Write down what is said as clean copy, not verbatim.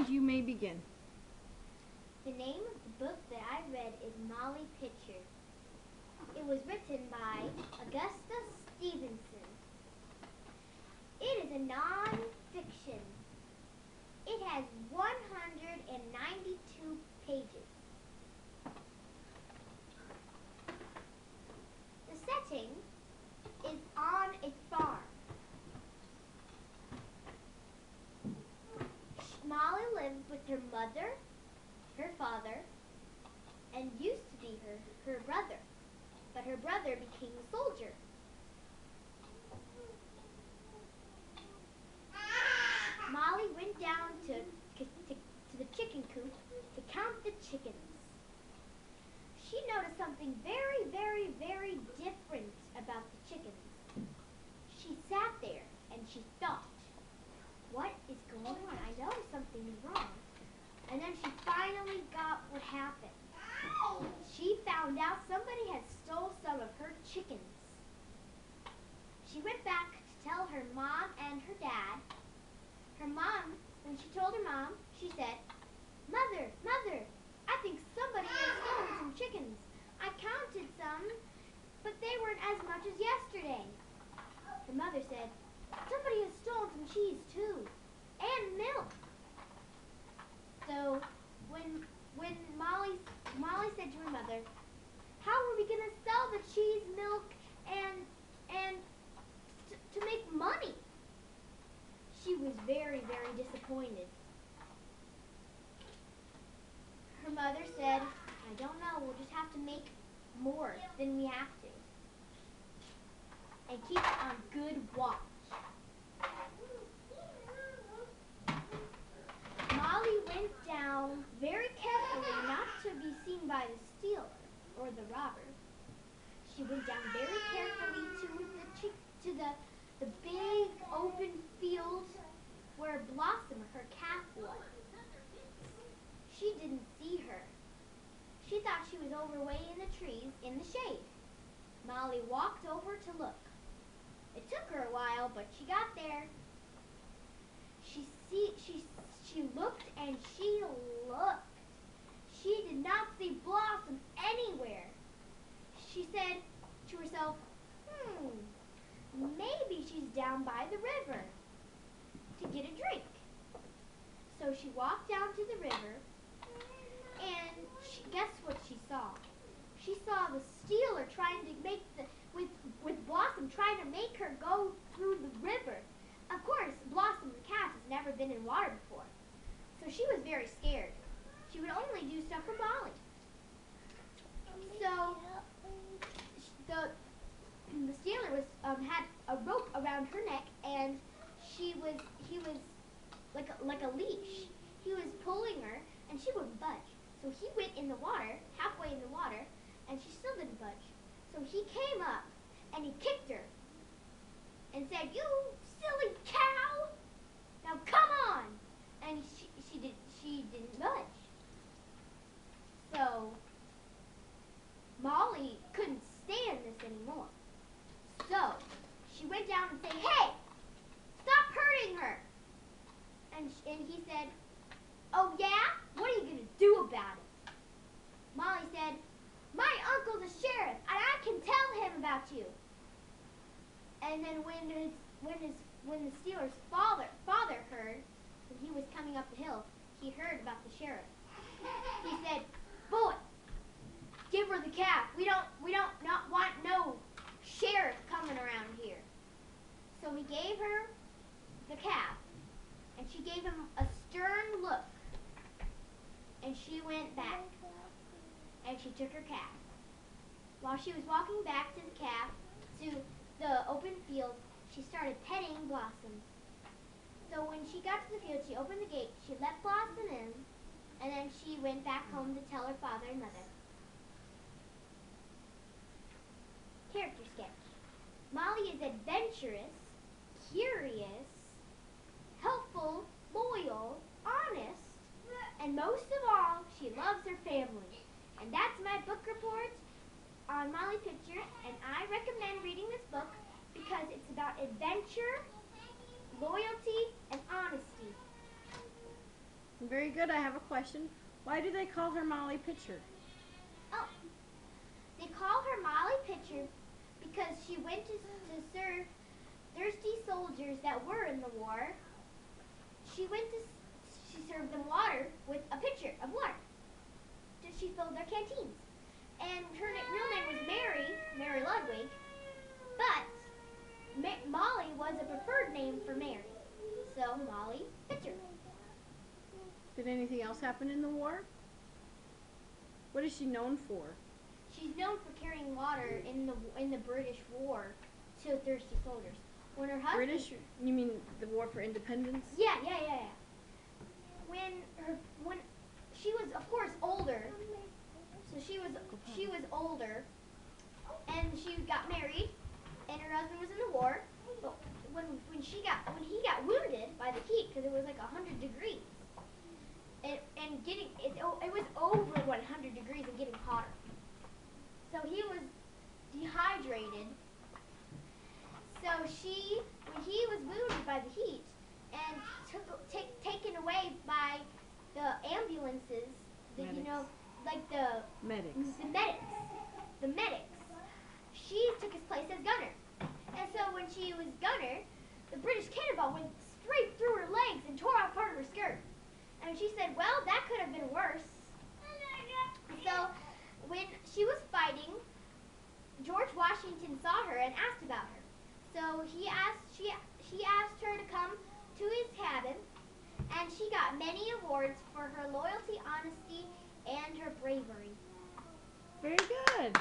And you may begin. The name of the book that I read is Molly Pitcher. It was written by Augusta Stevenson. It is a non-fiction. It has 192 pages. The setting is on a farm. Molly lived with her mother, her father, and used to be her brother. But her brother became a soldier. Molly went down to the chicken coop to count the chickens. She noticed something very, very, very different about the chickens. She sat there and she thought, what is going on? I know something is wrong. And then she finally got what happened. She found out somebody had stole some of her chickens. She went back to tell her mom and her dad. Her mom, when she told her mom, she said, Mother, I think somebody has stolen some chickens. I counted some, but they weren't as much as yesterday. Her mother said, somebody has stolen some cheese too, and milk. So when Molly said to her mother, how are we going to sell the cheese, milk, and to make money? She was very, very disappointed. Her mother said, I don't know, we'll just have to make more than we have to. And keep on good watch. Molly went down very carefully, not to be seen by the stealer or the robber. She went down very carefully to the big open field where Blossom, her calf, was. She didn't see her. She thought she was over way in the trees in the shade. Molly walked over to look. It took her a while, but she got there. She looked and she looked. She did not see Blossom anywhere. She said to herself, maybe she's down by the river to get a drink. So she walked down to the river, and guess what she saw? She saw the stealer trying to make with Blossom trying to make her go through the river. Of course, Blossom the cat has never been in water before, so she was very scared. She would only do stuff for Molly. So the stealer had a rope around her neck, and he was like a leash. He was pulling her, and she wouldn't budge. So he went in the water, halfway in the water, and she still didn't budge. So he came up, and he kicked her, and said, "You silly cow! Now come on!" And she didn't budge. So Molly couldn't stand this anymore. So she went down and said, "Hey, stop hurting her!" And he said, "Oh yeah? What are you going to do about it?" Molly said, "My uncle's a sheriff, and I can tell him about you." And then when the stealer's father heard, when he was coming up the hill, he heard about the sheriff. He said, "Boy, give her the calf. We don't not want no sheriff coming around here." So he gave her the calf, and she gave him a stern look, and she went back, and she took her calf. While she was walking back to the open field, she started petting Blossom. So when she got to the field, she opened the gate, she let Blossom in, and then she went back home to tell her father and mother. Character sketch. Molly is adventurous, curious, helpful, loyal, honest, and most of all, she loves her family. And that's my book report on Molly Pitcher, and I recommend reading this book because it's about adventure, loyalty, and honesty. Very Very good. I have a question. Why do they call her Molly Pitcher? Oh, they call her Molly Pitcher because she went to serve thirsty soldiers that were in the war. She served them water with a pitcher of water. She filled their canteens. And her real name was Mary Ludwig, but Molly was a preferred name for Mary. So Molly Pitcher. Did anything else happen in the war? What is she known for? She's known for carrying water in the British War to thirsty soldiers. When her husband British? You mean the war for independence? Yeah. When she was, of course, older. So she was older, and she got married, and her husband was in the war. But when he got wounded by the heat, because it was like 100 degrees, it was over 100 degrees and getting hotter. So he was dehydrated. So when he was wounded by the heat and taken away by the ambulances, like the medics. The medics. She took his place as gunner. And so when she was gunner, the British cannonball went straight through her legs and tore off part of her skirt. And she said, well, that could have been worse. So when she was fighting, George Washington saw her and asked about her. So he asked her to come to his cabin, and she got many awards for her loyalty, honesty, and her bravery. Very good.